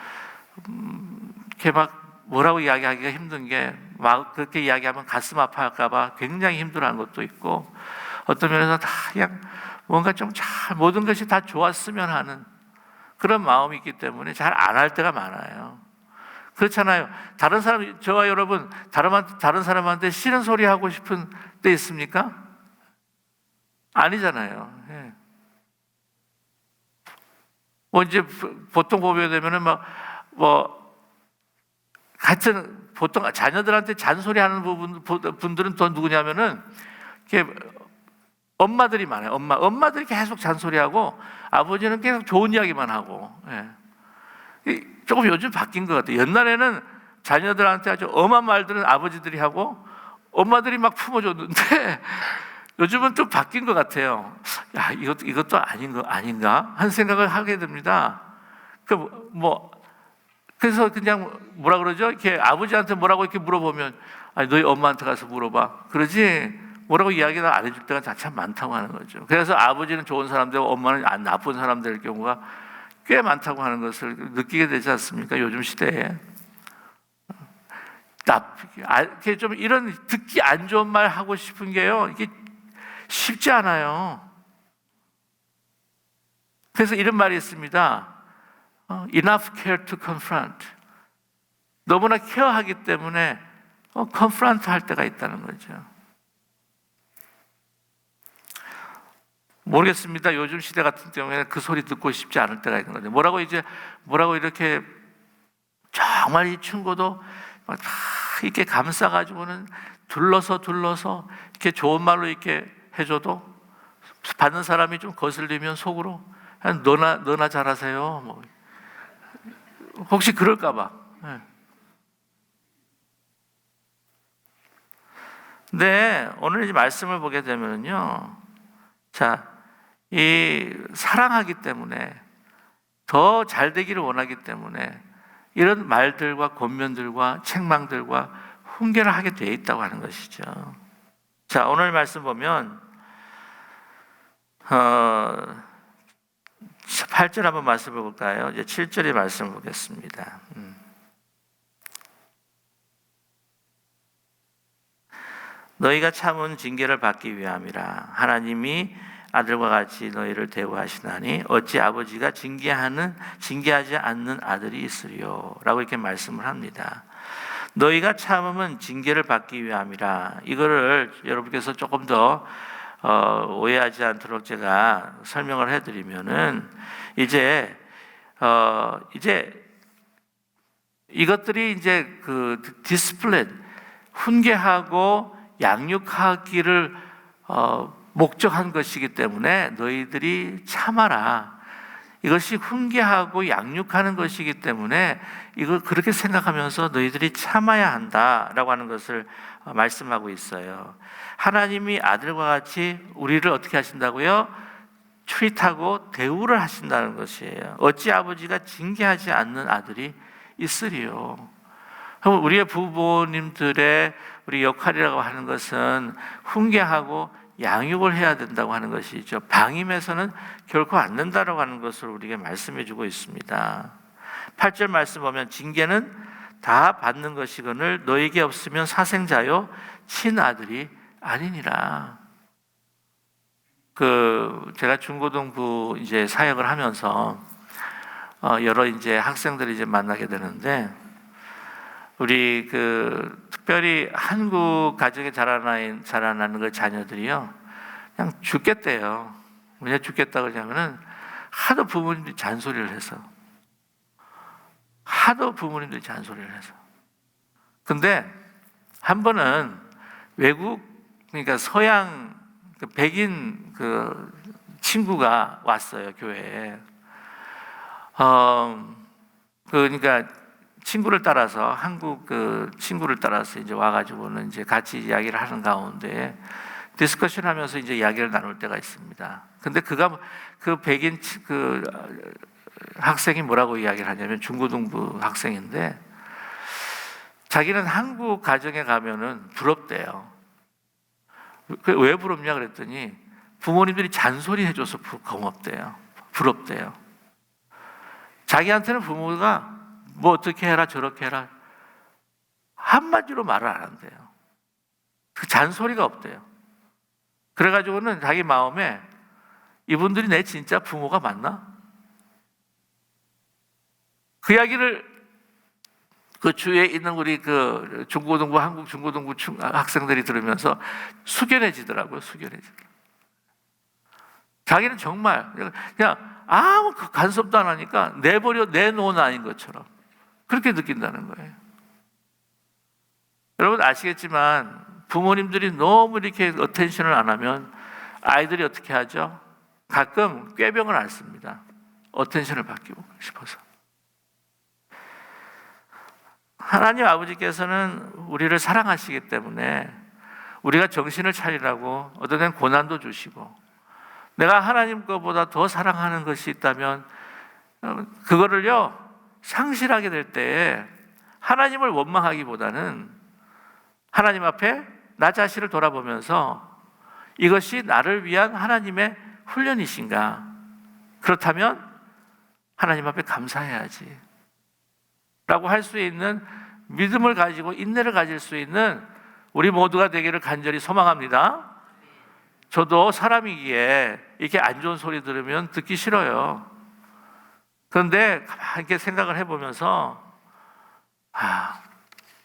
이렇게 막 뭐라고 이야기하기가 힘든 게, 막 그렇게 이야기하면 가슴 아파할까봐 굉장히 힘들어하는 것도 있고, 어떤 면에서 다 그냥 뭔가 좀 잘 모든 것이 다 좋았으면 하는 그런 마음이 있기 때문에 잘 안 할 때가 많아요. 그렇잖아요. 다른 사람, 저와 여러분, 다른 사람한테 싫은 소리 하고 싶은 때 있습니까? 아니잖아요. 예. 뭐 이제 보통 보게 되면은 하여튼 보통 자녀들한테 잔소리하는 분들은 또 누구냐면은 이렇게 엄마들이 많아요. 엄마들이 계속 잔소리하고 아버지는 계속 좋은 이야기만 하고. 예. 조금 요즘 바뀐 것 같아요. 옛날에는 자녀들한테 아주 엄한 말들은 아버지들이 하고 엄마들이 막 품어줬는데 요즘은 좀 바뀐 것 같아요. 야, 이것도 아닌가 하는 생각을 하게 됩니다. 그래서 그냥 뭐라 그러죠? 이렇게 아버지한테 뭐라고 이렇게 물어보면, 아니, 너희 엄마한테 가서 물어봐. 그러지, 뭐라고 이야기를 안 해줄 때가 참 많다고 하는 거죠. 그래서 아버지는 좋은 사람 되고 엄마는 나쁜 사람 될 경우가 꽤 많다고 하는 것을 느끼게 되지 않습니까? 요즘 시대에. 이렇게 좀 이런 듣기 안 좋은 말 하고 싶은 게요, 이게 쉽지 않아요. 그래서 이런 말이 있습니다. Enough care to confront. 너무나 케어하기 때문에 confront 할 때가 있다는 거죠. 모르겠습니다. 요즘 시대 같은 경우에는 그 소리 듣고 싶지 않을 때가 있는 거죠. 뭐라고 이렇게 정말 이 친구도 막 다 이렇게 감싸가지고는 둘러서 이렇게 좋은 말로 이렇게 해줘도 받는 사람이 좀 거슬리면 속으로 너나 잘하세요. 뭐 혹시 그럴까봐. 네. 근데 오늘 이 말씀을 보게 되면요, 자, 이 사랑하기 때문에 더 잘 되기를 원하기 때문에 이런 말들과 권면들과 책망들과 훈계를 하게 되어 있다고 하는 것이죠. 자, 오늘 말씀 보면 8절 한번 말씀해 볼까요? 이제 7절의 말씀 보겠습니다. 너희가 참은 징계를 받기 위함이라. 하나님이 아들과 같이 너희를 대우하시나니 어찌 아버지가 징계하지 않는 아들이 있으리요? 라고 이렇게 말씀을 합니다. 너희가 참으면 징계를 받기 위함이라. 이거를 여러분께서 조금 더 오해하지 않도록 제가 설명을 해드리면은, 이제 이것들이 이제 그 디스플레이, 훈계하고 양육하기를 목적한 것이기 때문에 너희들이 참아라. 이것이 훈계하고 양육하는 것이기 때문에 이걸 그렇게 생각하면서 너희들이 참아야 한다라고 하는 것을 말씀하고 있어요. 하나님이 아들과 같이 우리를 어떻게 하신다고요? 트릿하고 대우를 하신다는 것이에요. 어찌 아버지가 징계하지 않는 아들이 있으리요? 우리의 부모님들의 우리 역할이라고 하는 것은 훈계하고 양육을 해야 된다고 하는 것이죠. 방임해서는 결코 안 된다고 하는 것을 우리에게 말씀해 주고 있습니다. 8절 말씀 보면 징계는 다 받는 것이거늘 너에게 없으면 사생자요 친아들이 아니니라. 제가 중고등부 이제 사역을 하면서 여러 이제 학생들이 이제 만나게 되는데, 우리 특별히 한국 가정에 자라나는 그 자녀들이요, 그냥 죽겠대요. 왜 죽겠다 그러냐면은 하도 부모님들이 잔소리를 해서. 근데 한 번은 외국, 그러니까 서양 백인 친구가 왔어요, 교회에. 그러니까 친구를 따라서, 한국 친구를 따라서 이제 와가지고는 이제 같이 이야기를 하는 가운데 디스커션 하면서 이제 이야기를 나눌 때가 있습니다. 근데 그 백인 학생이 뭐라고 이야기를 하냐면, 중고등부 학생인데, 자기는 한국 가정에 가면은 부럽대요. 왜 부럽냐 그랬더니 부모님들이 잔소리 해줘서 고맙대요. 부럽대요. 자기한테는 부모가 뭐 어떻게 해라 저렇게 해라 한마디로 말을 안 한대요. 그 잔소리가 없대요. 그래가지고는 자기 마음에 이분들이 내 진짜 부모가 맞나? 그 이야기를 그 주위에 있는 우리 그 중고등부, 한국 중고등부 학생들이 들으면서 숙연해지더라고요. 숙연해지더라고요. 자기는 정말 그냥 아무 간섭도 안 하니까 내 노는 아닌 것처럼 그렇게 느낀다는 거예요. 여러분 아시겠지만 부모님들이 너무 이렇게 어텐션을 안 하면 아이들이 어떻게 하죠? 가끔 꾀병을 앓습니다. 어텐션을 받고 싶어서. 하나님 아버지께서는 우리를 사랑하시기 때문에 우리가 정신을 차리라고 어떤 때는 고난도 주시고, 내가 하나님 것보다 더 사랑하는 것이 있다면 그거를요 상실하게 될 때에 하나님을 원망하기보다는 하나님 앞에 나 자신을 돌아보면서 이것이 나를 위한 하나님의 훈련이신가? 그렇다면 하나님 앞에 감사해야지 라고 할 수 있는 믿음을 가지고 인내를 가질 수 있는 우리 모두가 되기를 간절히 소망합니다. 저도 사람이기에 이렇게 안 좋은 소리 들으면 듣기 싫어요. 그런데 가만히 이렇게 생각을 해보면서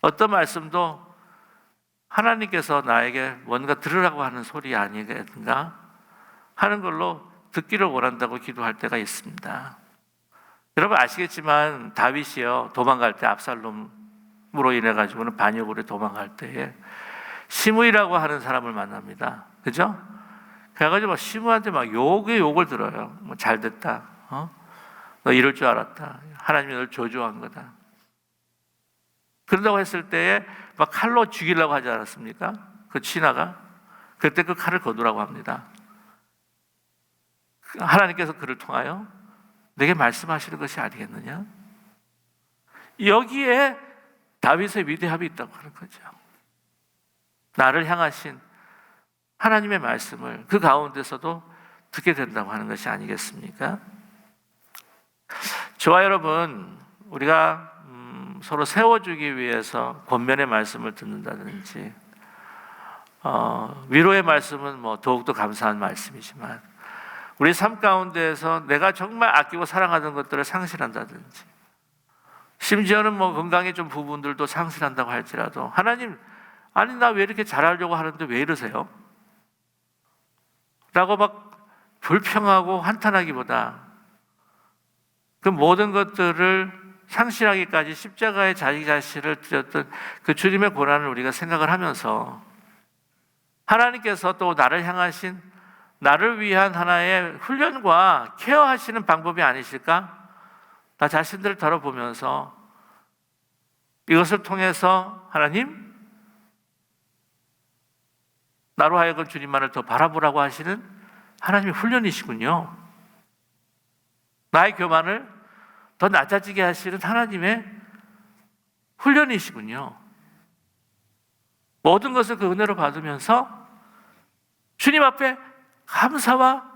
어떤 말씀도 하나님께서 나에게 뭔가 들으라고 하는 소리 아니겠는가 하는 걸로 듣기를 원한다고 기도할 때가 있습니다. 여러분 아시겠지만 다윗이요 도망갈 때 압살롬으로 인해 가지고는 반역으로 도망갈 때에 시므이라고 하는 사람을 만납니다. 그죠? 그래가지고 시므한테 막 욕을 들어요. 뭐 잘됐다. 너 이럴 줄 알았다. 하나님이 널 저주한 거다. 그런다고 했을 때에 막 칼로 죽이려고 하지 않았습니까? 그 친아가 그때 그 칼을 거두라고 합니다. 하나님께서 그를 통하여 내게 말씀하시는 것이 아니겠느냐? 여기에 다윗의 위대함이 있다고 하는 거죠. 나를 향하신 하나님의 말씀을 그 가운데서도 듣게 된다고 하는 것이 아니겠습니까? 저와 여러분, 우리가 서로 세워주기 위해서 권면의 말씀을 듣는다든지 위로의 말씀은 뭐 더욱더 감사한 말씀이지만 우리 삶 가운데에서 내가 정말 아끼고 사랑하던 것들을 상실한다든지 심지어는 뭐 건강에 좀 부분들도 상실한다고 할지라도 하나님, 아니 나 왜 이렇게 잘하려고 하는데 왜 이러세요? 라고 막 불평하고 한탄하기보다 그 모든 것들을 상실하기까지 십자가에 자기 자신을 드렸던 그 주님의 고난을 우리가 생각을 하면서 하나님께서 또 나를 향하신 나를 위한 하나의 훈련과 케어하시는 방법이 아니실까? 나 자신들을 돌아보면서 이것을 통해서 하나님, 나로 하여금 주님만을 더 바라보라고 하시는 하나님의 훈련이시군요. 나의 교만을 더 낮아지게 하시는 하나님의 훈련이시군요. 모든 것을 그 은혜로 받으면서 주님 앞에 감사와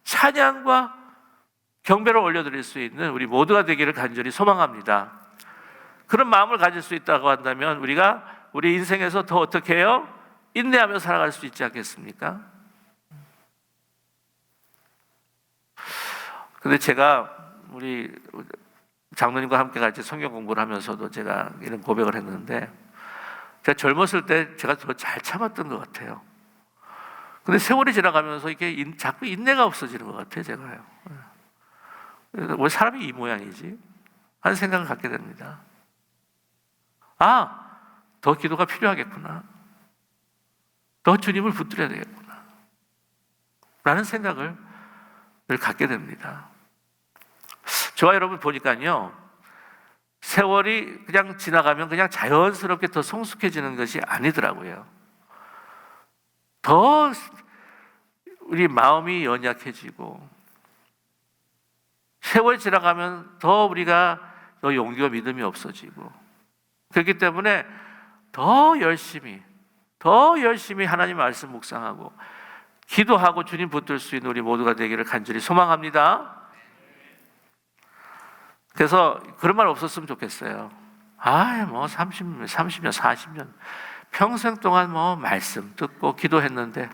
찬양과 경배를 올려드릴 수 있는 우리 모두가 되기를 간절히 소망합니다. 그런 마음을 가질 수 있다고 한다면 우리가 우리 인생에서 더 어떻게 해요? 인내하며 살아갈 수 있지 않겠습니까? 근데 제가 우리 장로님과 함께 같이 성경 공부를 하면서도 제가 이런 고백을 했는데, 제가 젊었을 때 제가 더 잘 참았던 것 같아요. 근데 세월이 지나가면서 이게 자꾸 인내가 없어지는 것 같아요, 제가요. 왜 사람이 이 모양이지? 하는 생각을 갖게 됩니다. 더 기도가 필요하겠구나. 더 주님을 붙들어야 되겠구나. 라는 생각을 늘 갖게 됩니다. 저와 여러분 보니까요, 세월이 그냥 지나가면 그냥 자연스럽게 더 성숙해지는 것이 아니더라고요. 더 우리 마음이 연약해지고, 세월이 지나가면 더 우리가 더 용기와 믿음이 없어지고, 그렇기 때문에 더 열심히 하나님 말씀 묵상하고 기도하고 주님 붙들 수 있는 우리 모두가 되기를 간절히 소망합니다. 그래서 그런 말 없었으면 좋겠어요. 뭐 30년, 40년 평생 동안 뭐 말씀 듣고 기도했는데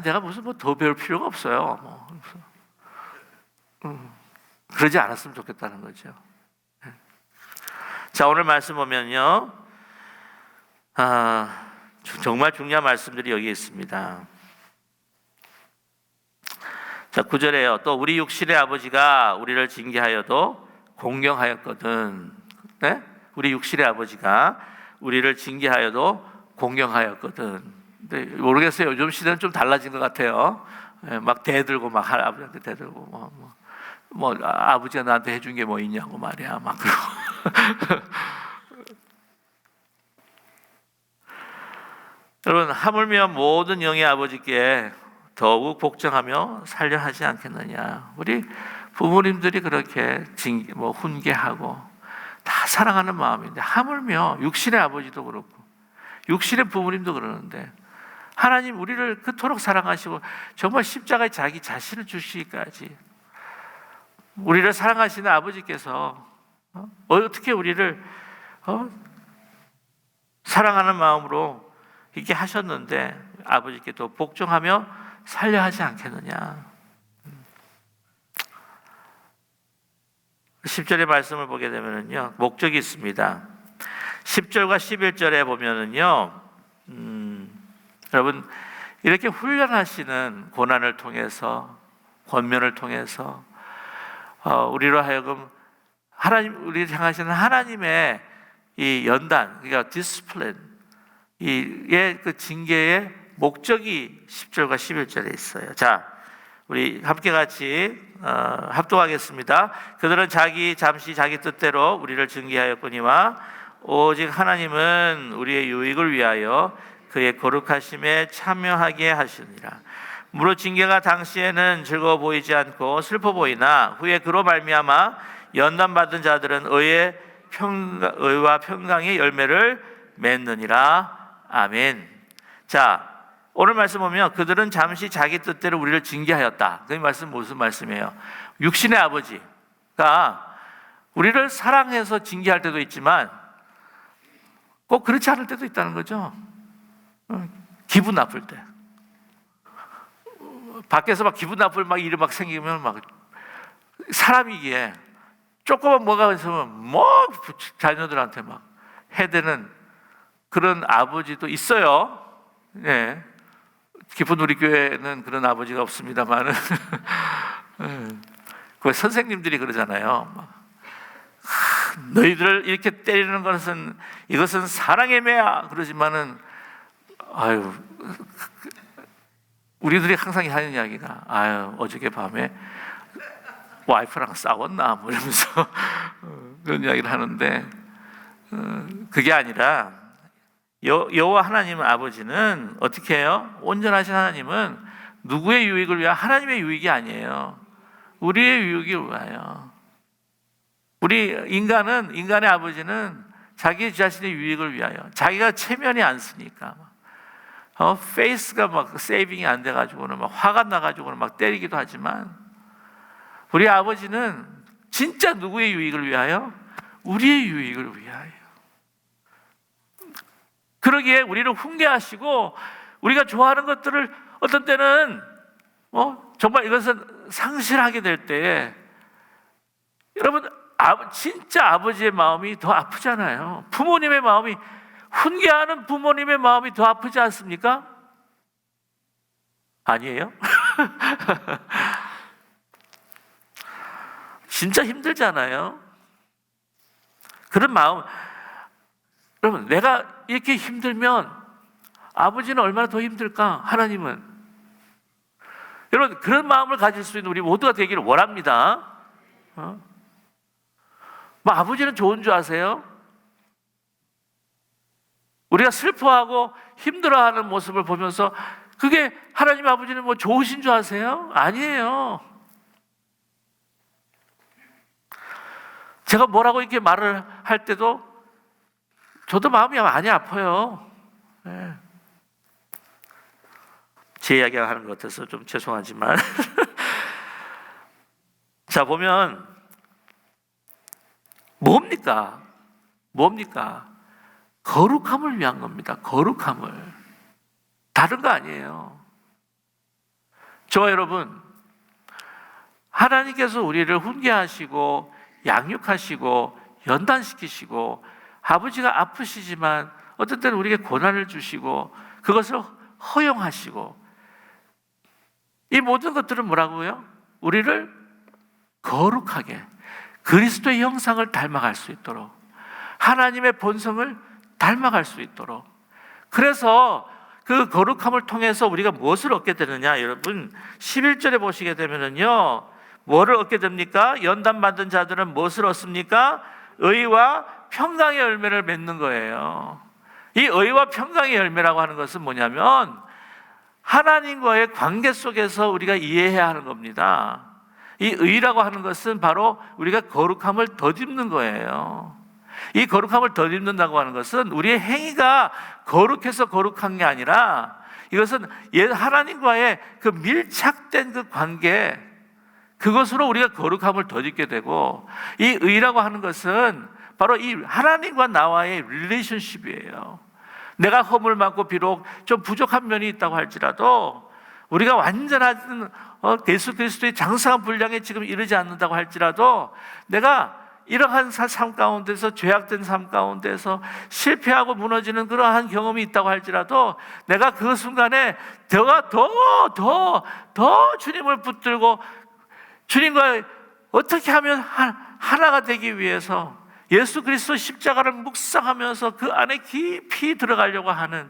내가 무슨 뭐 더 배울 필요가 없어요. 그러지 않았으면 좋겠다는 거죠. 자, 오늘 말씀 보면요, 정말 중요한 말씀들이 여기 있습니다. 자, 9절에요. 또 우리 육신의 아버지가 우리를 징계하여도 공경하였거든. 네? 우리 육신의 아버지가 우리를 징계하여도 공경하였거든. 근데 모르겠어요. 요즘 시대는 좀 달라진 것 같아요. 막 대들고 막 아버지한테 대들고 아버지가 나한테 해준 게 뭐 있냐고 말이야. 막 그러고. 여러분, 하물며 모든 영의 아버지께 더욱 복종하며 살려 하지 않겠느냐. 우리 부모님들이 그렇게 훈계하고 다 사랑하는 마음인데, 하물며 육신의 아버지도 그렇고 육신의 부모님도 그러는데, 하나님 우리를 그토록 사랑하시고 정말 십자가에 자기 자신을 주시기까지 우리를 사랑하시는 아버지께서 어떻게 우리를 사랑하는 마음으로 이렇게 하셨는데 아버지께 또 복종하며 살려 하지 않겠느냐. 10절의 말씀을 보게 되면요, 목적이 있습니다. 10절과 11절에 보면은요, 여러분, 이렇게 훈련하시는 고난을 통해서, 권면을 통해서 우리로 하여금 우리를 향하시는 하나님의 이 연단, 그러니까 디스플레인, 그 징계의 목적이 10절과 11절에 있어요. 자, 우리 함께 같이 합독하겠습니다. 그들은 잠시 자기 뜻대로 우리를 징계하였거니와 오직 하나님은 우리의 유익을 위하여 그의 거룩하심에 참여하게 하시니라. 무릇 징계가 당시에는 즐거워 보이지 않고 슬퍼 보이나 후에 그로 말미암아 연단받은 자들은 의와 평강의 열매를 맺느니라. 아멘. 자, 오늘 말씀 보면 그들은 잠시 자기 뜻대로 우리를 징계하였다. 그 말씀 무슨 말씀이에요? 육신의 아버지가 우리를 사랑해서 징계할 때도 있지만 꼭 그렇지 않을 때도 있다는 거죠. 기분 나쁠 때, 밖에서 막 기분 나쁠 일이 막 생기면 막 사람이기에 조그만 뭐가 있으면 자녀들한테 막 해대는 그런 아버지도 있어요. 예. 깊은 우리 교회는 그런 아버지가 없습니다만은 그 선생님들이 그러잖아요. 너희들을 이렇게 때리는 것은 이것은 사랑의 매야 그러지만은 우리들이 항상 하는 이야기가 어저께 밤에 와이프랑 싸웠나 뭐 이러면서 그런 이야기를 하는데 그게 아니라 여호와 하나님 아버지는 어떻게 해요? 온전하신 하나님은 누구의 유익을 위하여? 하나님의 유익이 아니에요. 우리의 유익을 위하여. 우리 인간의 아버지는 자기 자신의 유익을 위하여, 자기가 체면이 안 쓰니까 페이스가 막 세이빙이 안 돼가지고는 막 화가 나가지고는 막 때리기도 하지만, 우리 아버지는 진짜 누구의 유익을 위하여? 우리의 유익을 위하여. 그러기에 우리를 훈계하시고 우리가 좋아하는 것들을 어떤 때는 정말 이것은 상실하게 될 때에, 여러분 진짜 아버지의 마음이 더 아프잖아요. 부모님의 마음이, 훈계하는 부모님의 마음이 더 아프지 않습니까? 아니에요? 진짜 힘들잖아요. 그런 마음, 여러분 내가 이렇게 힘들면 아버지는 얼마나 더 힘들까? 하나님은. 여러분 그런 마음을 가질 수 있는 우리 모두가 되기를 원합니다. 아버지는 좋은 줄 아세요? 우리가 슬퍼하고 힘들어하는 모습을 보면서 그게 하나님 아버지는 좋으신 줄 아세요? 아니에요. 제가 뭐라고 이렇게 말을 할 때도 저도 마음이 많이 아파요. 네. 제 이야기가 하는 것 같아서 좀 죄송하지만 자, 보면 뭡니까? 뭡니까? 거룩함을 위한 겁니다. 거룩함을. 다른 거 아니에요. 저와 여러분, 하나님께서 우리를 훈계하시고 양육하시고 연단시키시고 아버지가 아프시지만 어떤 때는 우리에게 고난을 주시고 그것을 허용하시고 이 모든 것들은 뭐라고요? 우리를 거룩하게 그리스도의 형상을 닮아갈 수 있도록 하나님의 본성을 닮아갈 수 있도록 그래서 그 거룩함을 통해서 우리가 무엇을 얻게 되느냐 여러분 11절에 보시게 되면은요 뭐를 얻게 됩니까? 연단받은 자들은 무엇을 얻습니까? 의와 평강의 열매를 맺는 거예요. 이 의와 평강의 열매라고 하는 것은 뭐냐면 하나님과의 관계 속에서 우리가 이해해야 하는 겁니다. 이 의라고 하는 것은 바로 우리가 거룩함을 덧입는 거예요. 이 거룩함을 덧입는다고 하는 것은 우리의 행위가 거룩해서 거룩한 게 아니라 이것은 하나님과의 그 밀착된 그 관계 그것으로 우리가 거룩함을 덧입게 되고 이 의라고 하는 것은 바로 이 하나님과 나와의 릴레이션십이에요. 내가 허물 많고 비록 좀 부족한 면이 있다고 할지라도 우리가 완전한 예수 그리스도의 장성한 분량에 지금 이르지 않는다고 할지라도 내가 이러한 삶 가운데서 죄악된 삶 가운데서 실패하고 무너지는 그러한 경험이 있다고 할지라도 내가 그 순간에 더 주님을 붙들고 주님과 어떻게 하면 하나가 되기 위해서 예수 그리스도 십자가를 묵상하면서 그 안에 깊이 들어가려고 하는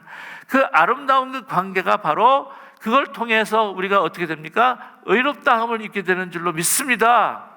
그 아름다운 그 관계가 바로 그걸 통해서 우리가 어떻게 됩니까? 의롭다함을 입게 되는 줄로 믿습니다.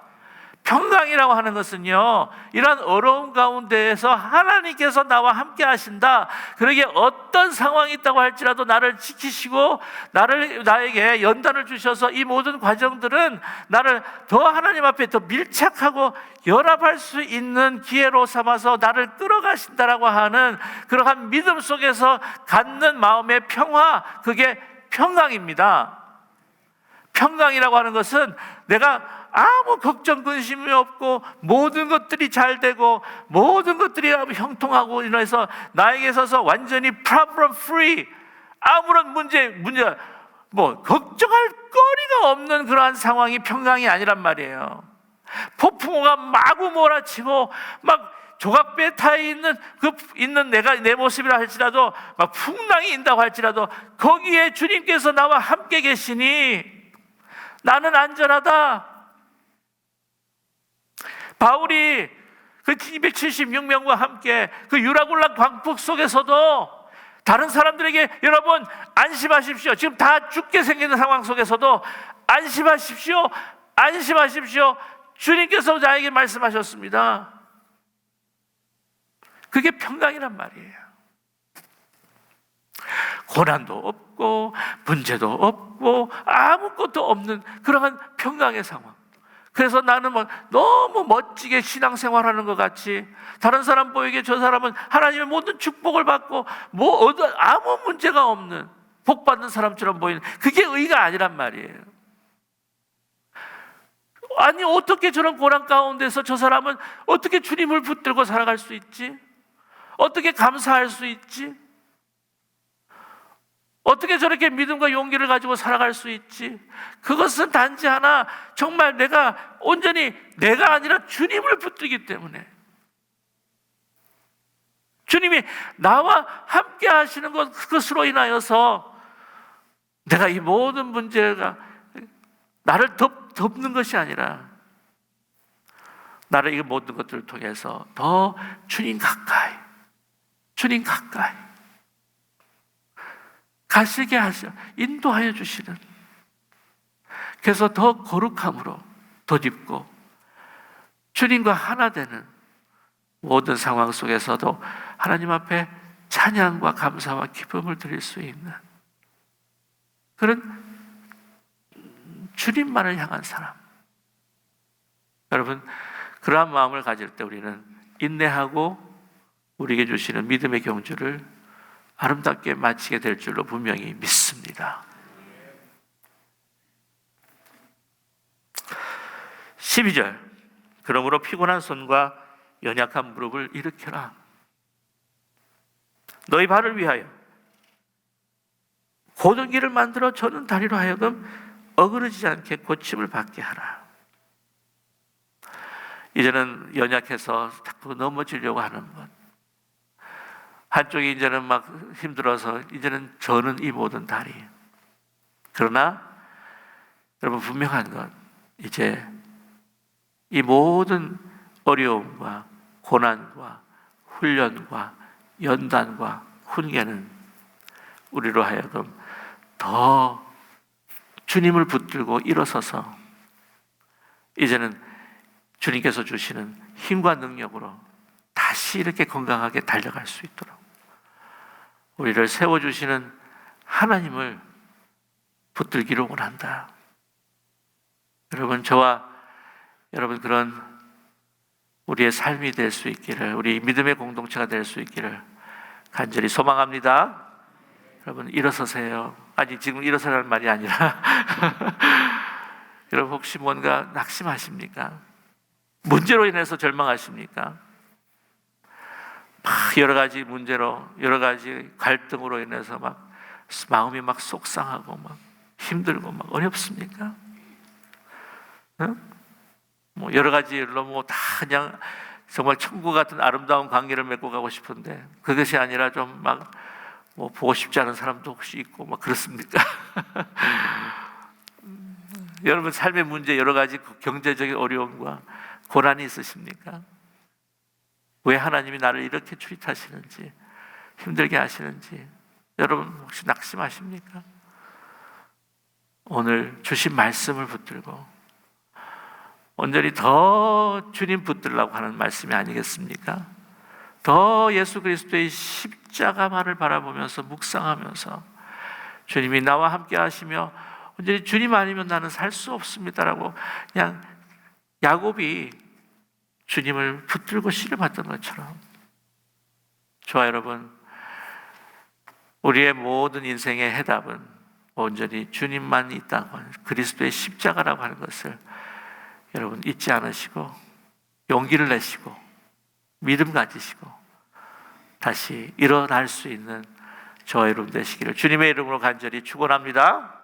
평강이라고 하는 것은요 이러한 어려움 가운데에서 하나님께서 나와 함께 하신다. 그러기에 어떤 상황이 있다고 할지라도 나를 지키시고 나에게 연단을 주셔서 이 모든 과정들은 나를 더 하나님 앞에 더 밀착하고 연합할 수 있는 기회로 삼아서 나를 끌어가신다라고 하는 그러한 믿음 속에서 갖는 마음의 평화, 그게 평강입니다. 평강이라고 하는 것은 내가 아무 걱정 근심이 없고 모든 것들이 잘 되고 모든 것들이 형통하고 이래서 나에게 있어서 완전히 problem free, 아무런 문제 걱정할 거리가 없는 그러한 상황이 평강이 아니란 말이에요. 폭풍우가 마구 몰아치고 막 조각배에 타 있는 내가 내 모습이라 할지라도 막 풍랑이 인다고 할지라도 거기에 주님께서 나와 함께 계시니 나는 안전하다. 바울이 그 276명과 함께 그 유라굴라 광풍 속에서도 다른 사람들에게 여러분 안심하십시오. 지금 다 죽게 생기는 상황 속에서도 안심하십시오. 주님께서 나에게 말씀하셨습니다. 그게 평강이란 말이에요. 고난도 없고 문제도 없고 아무것도 없는 그러한 평강의 상황. 그래서 나는 너무 멋지게 신앙생활하는 것 같이 다른 사람 보이게 저 사람은 하나님의 모든 축복을 받고 아무 문제가 없는 복받는 사람처럼 보이는 그게 의가 아니란 말이에요. 아니 어떻게 저런 고난 가운데서 저 사람은 어떻게 주님을 붙들고 살아갈 수 있지? 어떻게 감사할 수 있지? 어떻게 저렇게 믿음과 용기를 가지고 살아갈 수 있지? 그것은 단지 하나 정말 내가 온전히 내가 아니라 주님을 붙들기 때문에 주님이 나와 함께 하시는 것 그것으로 인하여서 내가 이 모든 문제가 나를 덮는 것이 아니라 나를 이 모든 것들을 통해서 더 주님 가까이 가시게 하셔 인도하여 주시는, 그래서 더 거룩함으로 덧입고 주님과 하나 되는 모든 상황 속에서도 하나님 앞에 찬양과 감사와 기쁨을 드릴 수 있는 그런 주님만을 향한 사람. 여러분, 그러한 마음을 가질 때 우리는 인내하고 우리에게 주시는 믿음의 경주를 아름답게 마치게 될 줄로 분명히 믿습니다. 12절, 그러므로 피곤한 손과 연약한 무릎을 일으켜라. 너희 발을 위하여 고든 길을 만들어 저는 다리로 하여금 어그러지지 않게 고침을 받게 하라. 이제는 연약해서 자꾸 넘어지려고 하는 것, 한쪽이 이제는 막 힘들어서 이제는 저는 이 모든 다리. 그러나 여러분 분명한 건 이제 이 모든 어려움과 고난과 훈련과 연단과 훈계는 우리로 하여금 더 주님을 붙들고 일어서서 이제는 주님께서 주시는 힘과 능력으로 다시 이렇게 건강하게 달려갈 수 있도록 우리를 세워주시는 하나님을 붙들기로 원한다. 여러분, 저와 여러분 그런 우리의 삶이 될 수 있기를, 우리 믿음의 공동체가 될 수 있기를 간절히 소망합니다. 여러분 일어서세요. 아니 지금 일어서라는 말이 아니라 여러분 혹시 뭔가 낙심하십니까? 문제로 인해서 절망하십니까? 막 여러 가지 문제로, 여러 가지 갈등으로 인해서 막 마음이 막 속상하고 막 힘들고 막 어렵습니까? 응? 뭐 여러 가지 일로 뭐 다 그냥 정말 천국 같은 아름다운 관계를 맺고 가고 싶은데 그것이 아니라 좀 막 뭐 보고 싶지 않은 사람도 혹시 있고 막 그렇습니까? 여러분 삶의 문제 여러 가지 경제적인 어려움과 고난이 있으십니까? 왜 하나님이 나를 이렇게 추릿하시는지, 힘들게 하시는지 여러분 혹시 낙심하십니까? 오늘 주신 말씀을 붙들고 온전히 더 주님 붙들라고 하는 말씀이 아니겠습니까? 더 예수 그리스도의 십자가만을 바라보면서 묵상하면서 주님이 나와 함께 하시며 온전히 주님 아니면 나는 살 수 없습니다라고 그냥 야곱이 주님을 붙들고 씨름했던 것처럼 저와 여러분 우리의 모든 인생의 해답은 온전히 주님만 있다고 하는 그리스도의 십자가라고 하는 것을 여러분 잊지 않으시고 용기를 내시고 믿음 가지시고 다시 일어날 수 있는 저와 여러분 되시기를 주님의 이름으로 간절히 축원합니다.